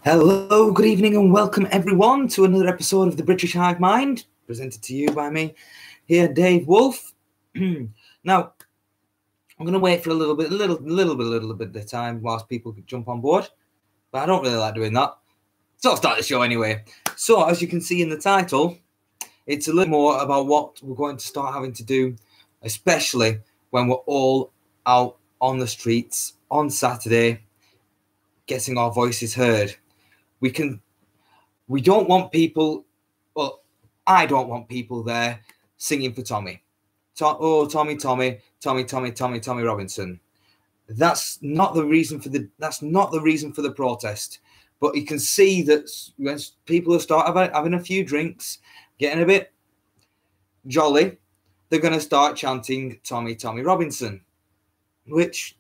Hello, good evening, and welcome everyone to another episode of the British Hive Mind, presented to you by me here, Dave Wolf. Now, I'm going to wait for a little bit of time whilst people jump on board, but I don't really like doing that, so I'll start the show anyway. So, as you can see in the title, it's a little more about what we're going to start having to do, especially when we're all out on the streets on Saturday, getting our voices heard. We don't want people, well, I don't want people there singing for Tommy. Tommy Robinson. That's not the reason for the protest. But you can see that when people start having a few drinks, getting a bit jolly, they're going to start chanting Tommy Robinson, which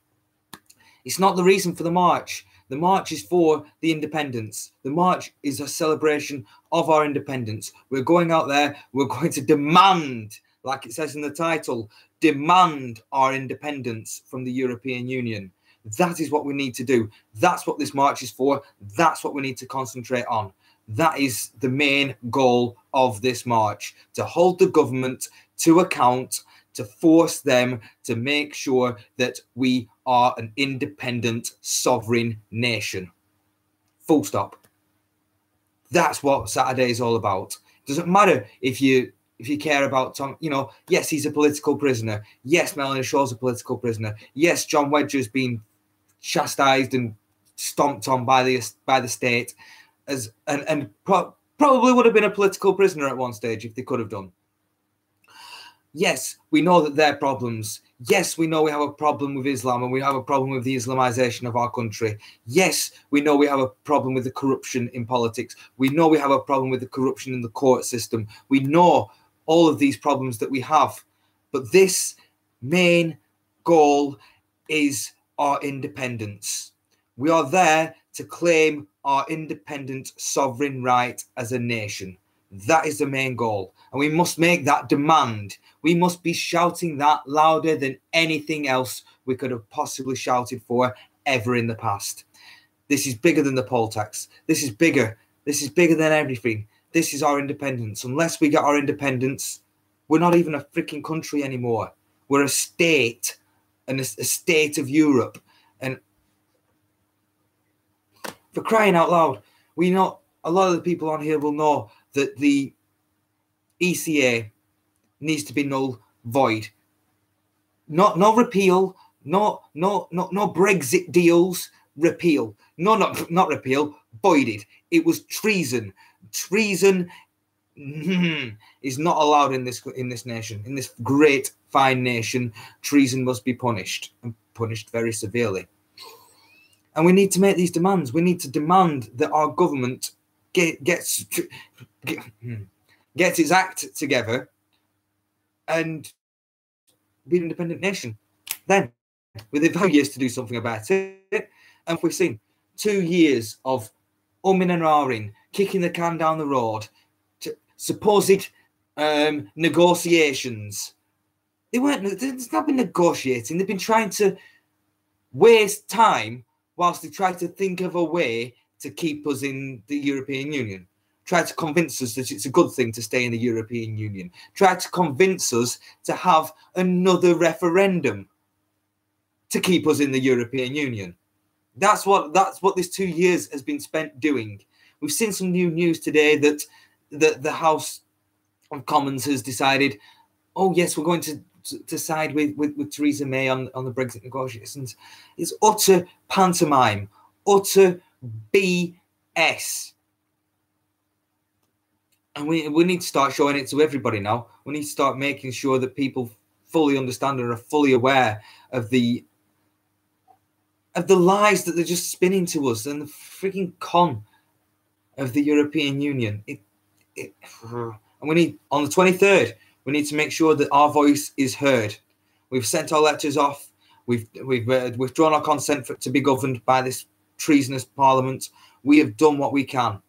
it's not the reason for the march. The march is for the independence. The march is a celebration of our independence. We're going out there, we're going to demand, like it says in the title, demand our independence from the European Union. That is what we need to do. That's what this march is for. That's what we need to concentrate on. That is the main goal of this march, to hold the government to account, to force them to make sure that we are an independent, sovereign nation. Full stop. That's what Saturday is all about. It doesn't matter if you care about Tom, yes, he's a political prisoner. Yes, Melanie Shaw's a political prisoner. Yes, John Wedger's been chastised and stomped on by the state and probably would have been a political prisoner at one stage if they could have done. Yes, we know that there are problems. Yes, we know we have a problem with Islam and we have a problem with the Islamization of our country. Yes, we know we have a problem with the corruption in politics. We know we have a problem with the corruption in the court system. We know all of these problems that we have. But this main goal is our independence. We are there to claim our independent sovereign right as a nation. That is the main goal. And we must make that demand. We must be shouting that louder than anything else we could have possibly shouted for ever in the past. This is bigger than the poll tax. This is bigger. This is bigger than everything. This is our independence. Unless we get our independence, we're not even a freaking country anymore. We're a state, and a state of Europe. And for crying out loud, we know a lot of the people on here will know that the ECA needs to be null void. No repeal, no Brexit deals, repeal. No, not repeal, voided. It was treason. Treason is not allowed in this nation. In this great, fine nation, treason must be punished, and punished very severely. And we need to make these demands. We need to demand that our government gets its act together and be an independent nation. Then, with a few years to do something about it, and we've seen 2 years of umming and ahhing, kicking the can down the road, to supposed negotiations. There's not been negotiating. They've been trying to waste time whilst they try to think of a way to keep us in the European Union. Try to convince us that it's a good thing to stay in the European Union. Try to convince us to have another referendum to keep us in the European Union. That's what this 2 years has been spent doing. We've seen some new news today that the House of Commons has decided, oh yes, we're going to side with Theresa May on the Brexit negotiations. It's utter pantomime, utter BS. And we need to start showing it to everybody now. We need to start making sure that people fully understand and are fully aware of the lies that they're just spinning to us and the freaking con of the European Union. And we need, on the 23rd, we need to make sure that our voice is heard. We've sent our letters off. We've withdrawn our consent to be governed by this treasonous parliament. We have done what we can.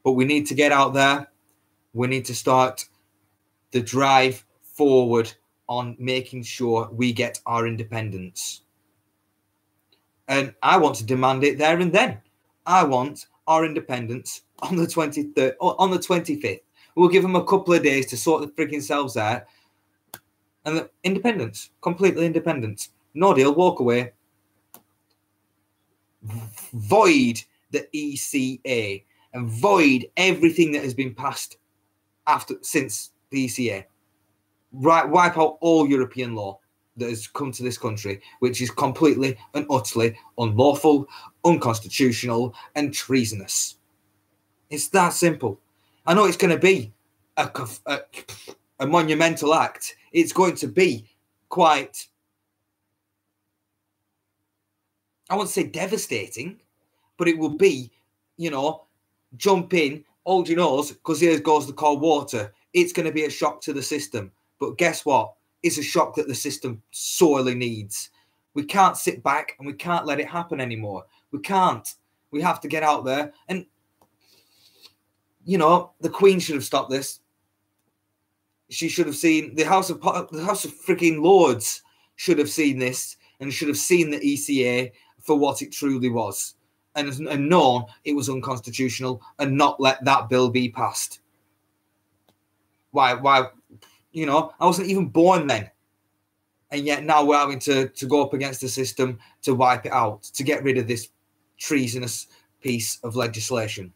But we need to get out there. We need to start the drive forward on making sure we get our independence. And I want to demand it there and then. I want our independence on the 23rd, or on the 25th. We'll give them a couple of days to sort the freaking selves out. And the independence, completely independence. No deal, walk away. Void the ECA and void everything that has been passed since the ECA. Right, wipe out all European law that has come to this country, which is completely and utterly unlawful, unconstitutional, and treasonous. It's that simple. I know it's going to be a monumental act. It's going to be quite, I won't say devastating, but it will be, jump in, hold your nose, because here goes the cold water. It's going to be a shock to the system. But guess what? It's a shock that the system sorely needs. We can't sit back and we can't let it happen anymore. We can't. We have to get out there. And, the Queen should have stopped this. She should have seen the House of freaking Lords should have seen this and should have seen the ECA for what it truly was and known it was unconstitutional and not let that bill be passed. Why, I wasn't even born then. And yet now we're having to go up against the system to wipe it out, to get rid of this treasonous piece of legislation.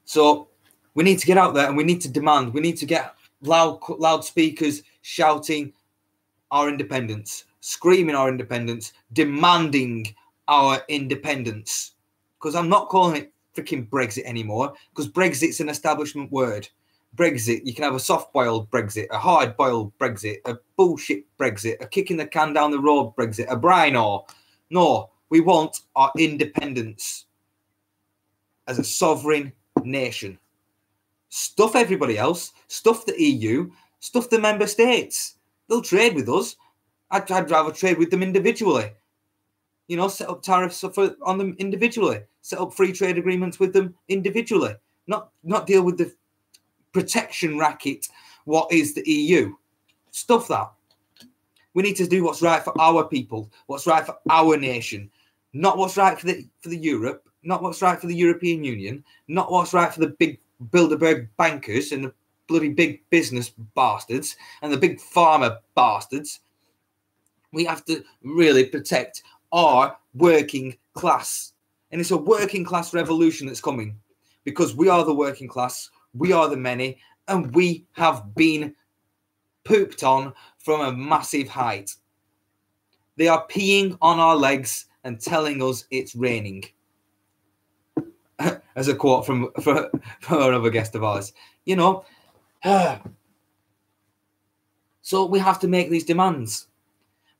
So we need to get out there and we need to demand. We need to get loudspeakers shouting our independence, screaming our independence, demanding our independence. Because I'm not calling it freaking Brexit anymore, because Brexit's an establishment word. Brexit, you can have a soft-boiled Brexit, a hard-boiled Brexit, a bullshit Brexit, a kicking the can down the road Brexit, a brino. No, we want our independence as a sovereign nation. Stuff everybody else, stuff the EU, stuff the member states. They'll trade with us. I'd rather trade with them individually. Set up tariffs on them individually. Set up free trade agreements with them individually. Not deal with the protection racket, what is the EU. Stuff that. We need to do what's right for our people, what's right for our nation, not what's right for the Europe, not what's right for the European Union, not what's right for the big Bilderberg bankers and the bloody big business bastards and the big pharma bastards. We have to really protect our working class. And it's a working class revolution that's coming because we are the working class, we are the many, and we have been pooped on from a massive height. They are peeing on our legs and telling us it's raining. As a quote from another guest of ours. So we have to make these demands.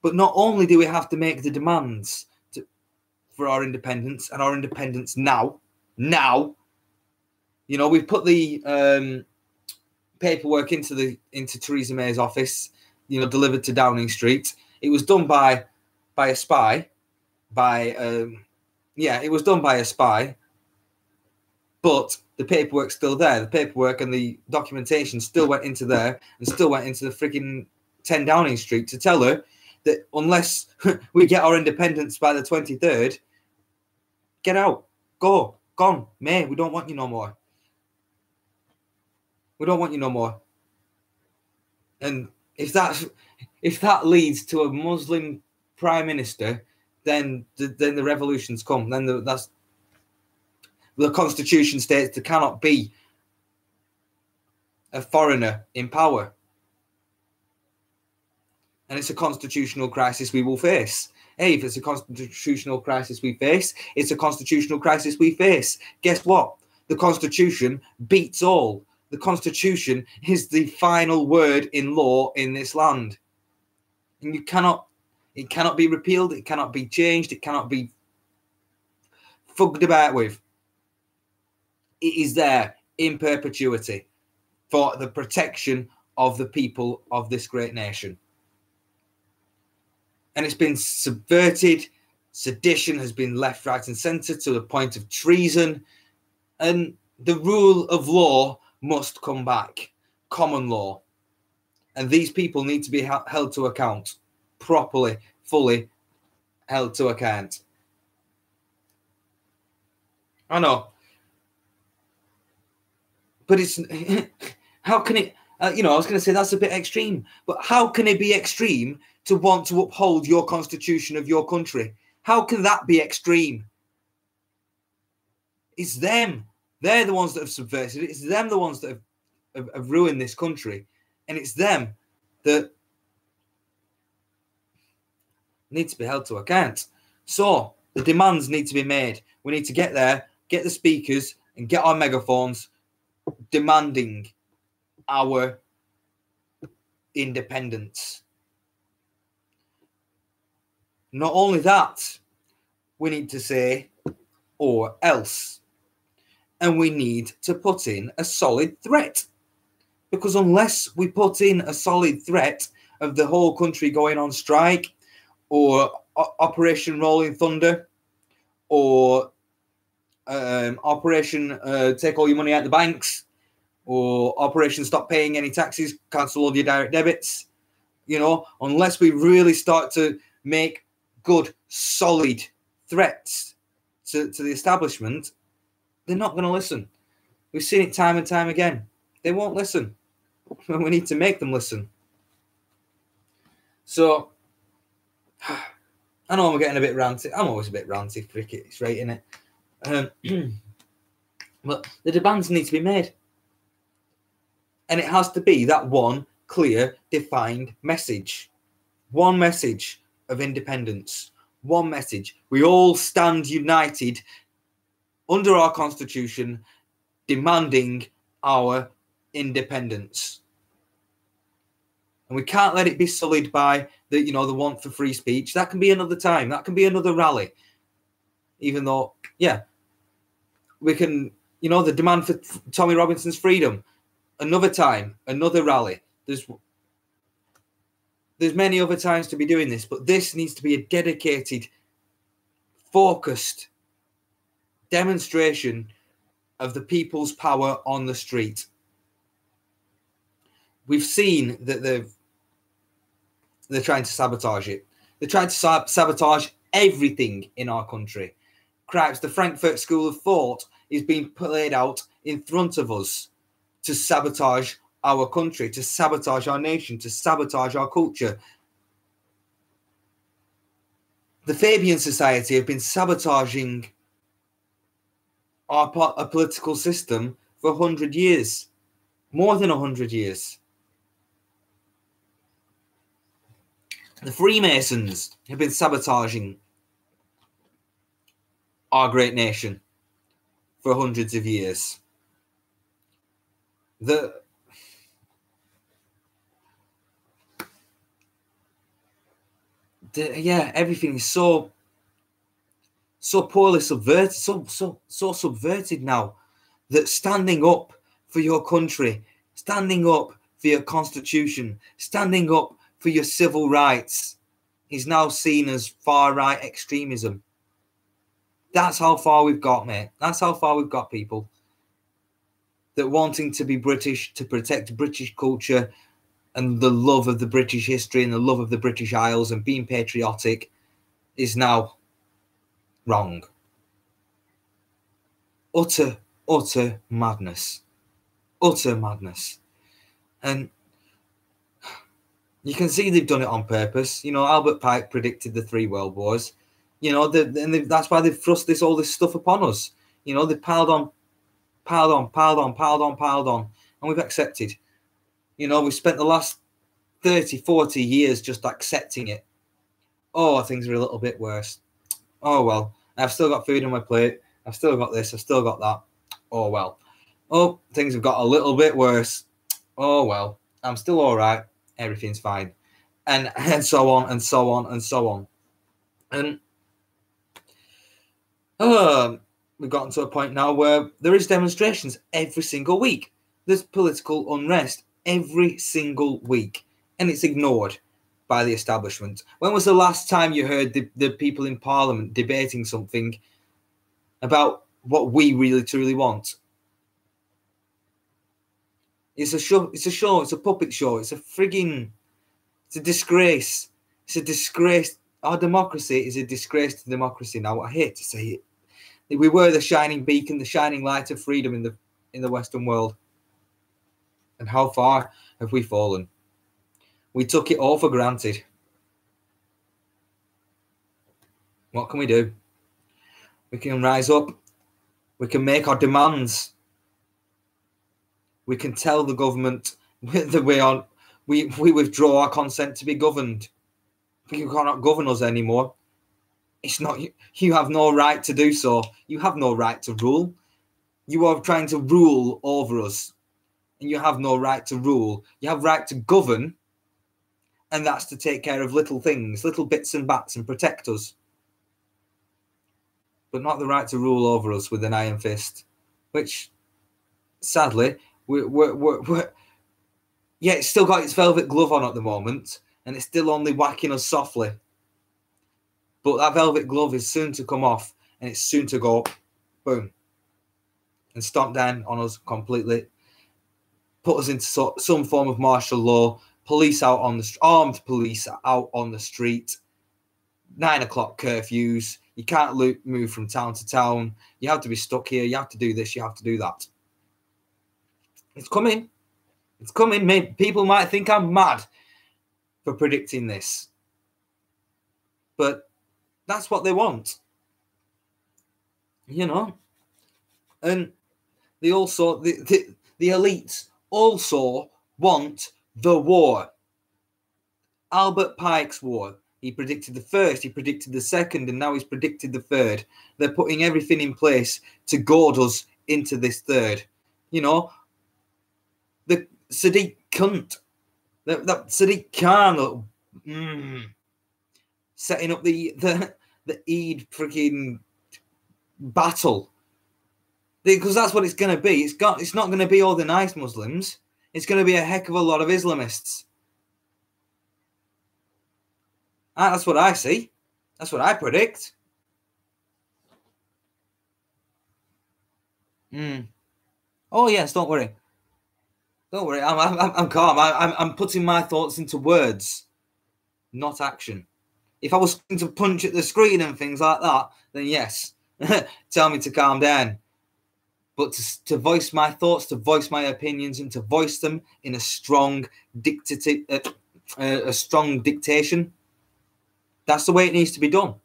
But not only do we have to make the demands for our independence and our independence now, we've put the paperwork into Theresa May's office, delivered to Downing Street. It was done by a spy, it was done by a spy, but the paperwork's still there. The paperwork and the documentation still went into there and still went into the freaking 10 Downing Street to tell her that unless we get our independence by the 23rd, get out, go, gone, May, we don't want you no more. We don't want you no more. And if that leads to a Muslim prime minister, then the revolution's come. Then the Constitution states there cannot be a foreigner in power. And it's a constitutional crisis we will face. Hey, if it's a constitutional crisis we face, it's a constitutional crisis we face. Guess what? The Constitution beats all. The Constitution is the final word in law in this land. And it cannot be repealed, it cannot be changed, it cannot be fugged about with. It is there in perpetuity for the protection of the people of this great nation. And it's been subverted. Sedition has been left, right, and centre to the point of treason. And the rule of law must come back. Common law. And these people need to be held to account properly, fully held to account. I know. But it's, how can it, I was going to say that's a bit extreme, but how can it be extreme to want to uphold your constitution of your country? How can that be extreme? It's them. They're the ones that have subverted it. It's them, the ones that have ruined this country. And it's them that need to be held to account. So the demands need to be made. We need to get there, get the speakers, and get our megaphones demanding our independence. Not only that, we need to say, or else. And we need to put in a solid threat. Because unless we put in a solid threat of the whole country going on strike, or Operation Rolling Thunder, or Operation Take All Your Money Out the Banks, or Operation Stop Paying Any Taxes, cancel all your direct debits, unless we really start to make good, solid threats to the establishment, they're not going to listen. We've seen it time and time again. They won't listen. We need to make them listen. So, I know I'm getting a bit ranty. I'm always a bit ranty, cricket. It's right, isn't it? But the demands need to be made. And it has to be that one clear, defined message. One message of independence. One message. We all stand united under our constitution, demanding our independence. And we can't let it be sullied by the want for free speech. That can be another time. That can be another rally. Even though, we can, the demand for Tommy Robinson's freedom. Another time, another rally. There's many other times to be doing this, but this needs to be a dedicated, focused demonstration of the people's power on the street. We've seen that they're trying to sabotage it. They're trying to sabotage everything in our country. Cripes, the Frankfurt School of Thought is being played out in front of us to sabotage our country, to sabotage our nation, to sabotage our culture. The Fabian Society have been sabotaging our political system for 100 years, more than 100 years. The Freemasons have been sabotaging our great nation for hundreds of years. Everything is so poorly subverted, so subverted now, that standing up for your country, standing up for your constitution, standing up for your civil rights is now seen as far-right extremism. That's how far we've got, mate. That's how far we've got, people. That wanting to be British, to protect British culture and the love of the British history and the love of the British Isles and being patriotic is now wrong. Utter madness. Utter madness. And you can see they've done it on purpose. Albert Pike predicted the 3 world wars. That's why they've thrust all this stuff upon us. They piled on, and we've accepted. We've spent the last 30, 40 years just accepting it. Oh, things are a little bit worse. Oh, well, I've still got food on my plate. I've still got this. I've still got that. Oh, well. Oh, things have got a little bit worse. Oh, well, I'm still all right. Everything's fine. And so on and so on and so on. And we've gotten to a point now where there is demonstrations every single week. There's political unrest every single week. And it's ignored by the establishment. When was the last time you heard the people in Parliament debating something about what we really truly want? It's a show. It's a puppet show. It's a disgrace. It's a disgrace. Our democracy is a disgrace to democracy now. I hate to say it. We were the shining beacon, the shining light of freedom in the Western world. And how far have we fallen? We took it all for granted. What can we do? We can rise up. We can make our demands. We can tell the government that we withdraw our consent to be governed. You cannot govern us anymore. It's not you have no right to do so. You have no right to rule. You are trying to rule over us, and you have no right to rule. You have right to govern, and that's to take care of little things, little bits and bats, and protect us. But not the right to rule over us with an iron fist, which, sadly, it's still got its velvet glove on at the moment, and it's still only whacking us softly. But that velvet glove is soon to come off, and it's soon to go, boom, and stomp down on us completely, put us into some form of martial law, armed police out on the street, 9 o'clock curfews. You can't move from town to town. You have to be stuck here. You have to do this. You have to do that. It's coming. It's coming. People might think I'm mad for predicting this, but that's what they want, you know. And they also, the elites also want the war. Albert Pike's war. He predicted the first, he predicted the second, and now he's predicted the third. They're putting everything in place to goad us into this third. You know, the Sadiq cunt, that Sadiq Khan, setting up the Eid freaking battle, because that's what it's going to be. It's not going to be all the nice Muslims. It's going to be a heck of a lot of Islamists. That's what I see. That's what I predict. Oh yes, don't worry. Don't worry. I'm calm. I'm putting my thoughts into words, not action. If I was going to punch at the screen and things like that, then yes, tell me to calm down. But to voice my thoughts, to voice my opinions, and to voice them in a strong dictation, that's the way it needs to be done.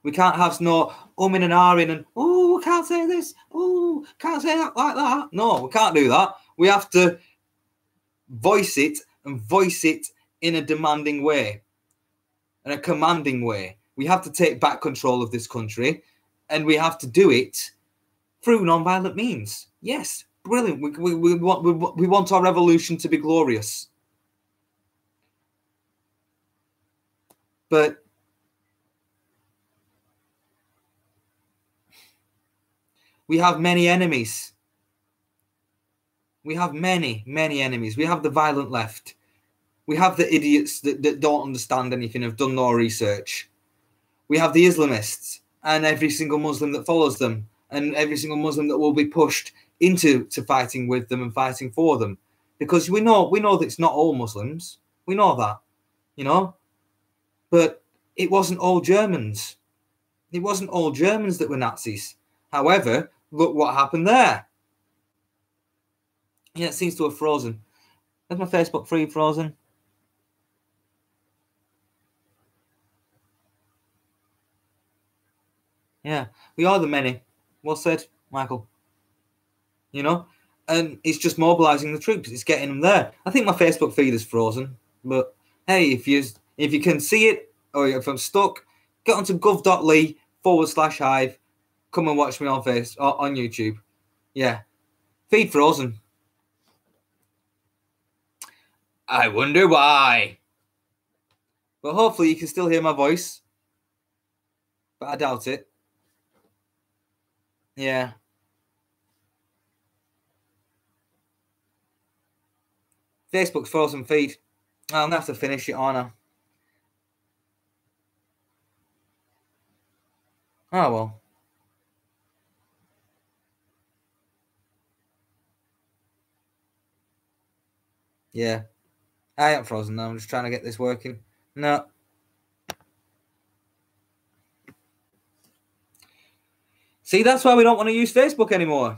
We can't have no umming and ahhing and, oh, can't say this, oh, can't say that like that. No, we can't do that. We have to voice it, and voice it in a demanding way, in a commanding way. We have to take back control of this country, and we have to do it through non-violent means. Yes, brilliant. We want our revolution to be glorious. But we have many enemies. We have many, many enemies. We have the violent left. We have the idiots that don't understand anything, have done no research. We have the Islamists and every single Muslim that follows them, and every single Muslim that will be pushed into fighting with them and fighting for them. Because we know that it's not all Muslims. We know that, you know. But it wasn't all Germans. It wasn't all Germans that were Nazis. However, look what happened there. Yeah, it seems to have frozen. Is my Facebook feed frozen? Yeah, we are the many. Well said, Michael. You know, and it's just mobilising the troops. It's getting them there. I think my Facebook feed is frozen, but hey, if you can see it, or if I'm stuck, get onto gov.ly/Hive. Come and watch me on YouTube. Yeah, feed frozen. I wonder why. But hopefully you can still hear my voice. But I doubt it. Yeah. Facebook's frozen feed. I'll have to finish it, aren't I? Oh, well. Yeah. I ain't frozen now. I'm just trying to get this working. No. See, that's why we don't want to use Facebook anymore.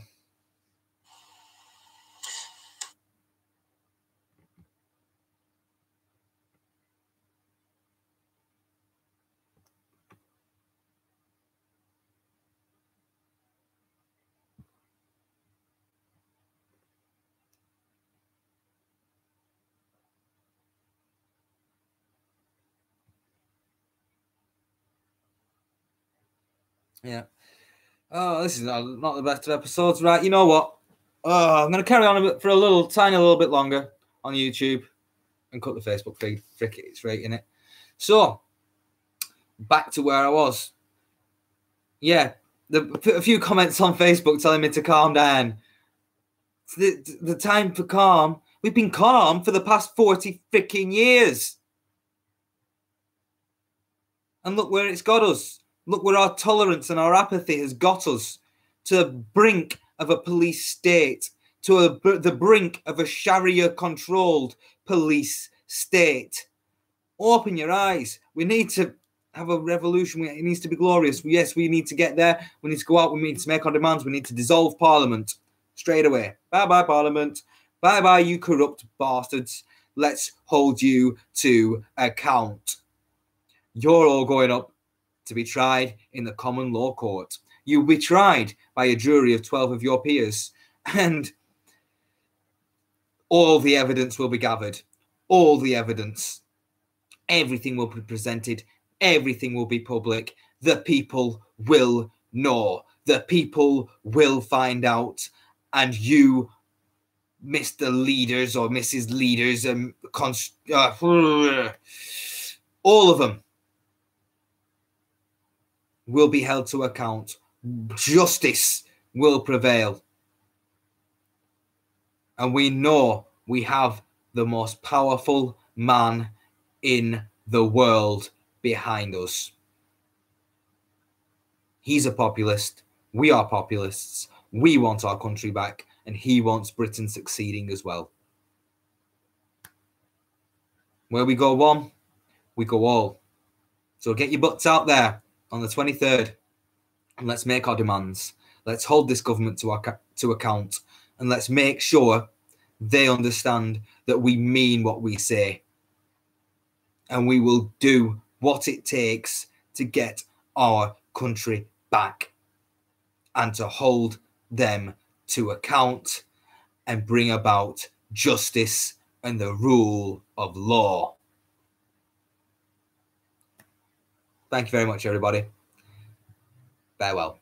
Yeah. Oh, this is not the best of episodes. Right, you know what? I'm going to carry on for a tiny little bit longer on YouTube and cut the Facebook feed. Frick it, it's right in it. So, back to where I was. Yeah, a few comments on Facebook telling me to calm down. The time for calm. We've been calm for the past 40 freaking years. And look where it's got us. Look where our tolerance and our apathy has got us. To the brink of a police state. To the brink of a Sharia-controlled police state. Open your eyes. We need to have a revolution. It needs to be glorious. Yes, we need to get there. We need to go out. We need to make our demands. We need to dissolve Parliament straight away. Bye-bye, Parliament. Bye-bye, you corrupt bastards. Let's hold you to account. You're all going up to be tried in the common law court. You'll be tried by a jury of 12 of your peers, and all the evidence will be gathered. All the evidence. Everything will be presented. Everything will be public. The people will know. The people will find out. And you, Mr. Leaders or Mrs. Leaders, all of them will be held to account. Justice will prevail. And we know we have the most powerful man in the world behind us. He's a populist. We are populists. We want our country back, and he wants Britain succeeding as well. Where we go one, we go all. So get your butts out there on the 23rd, and let's make our demands. Let's hold this government to account, and let's make sure they understand that we mean what we say. And we will do what it takes to get our country back and to hold them to account and bring about justice and the rule of law. Thank you very much, everybody. Farewell.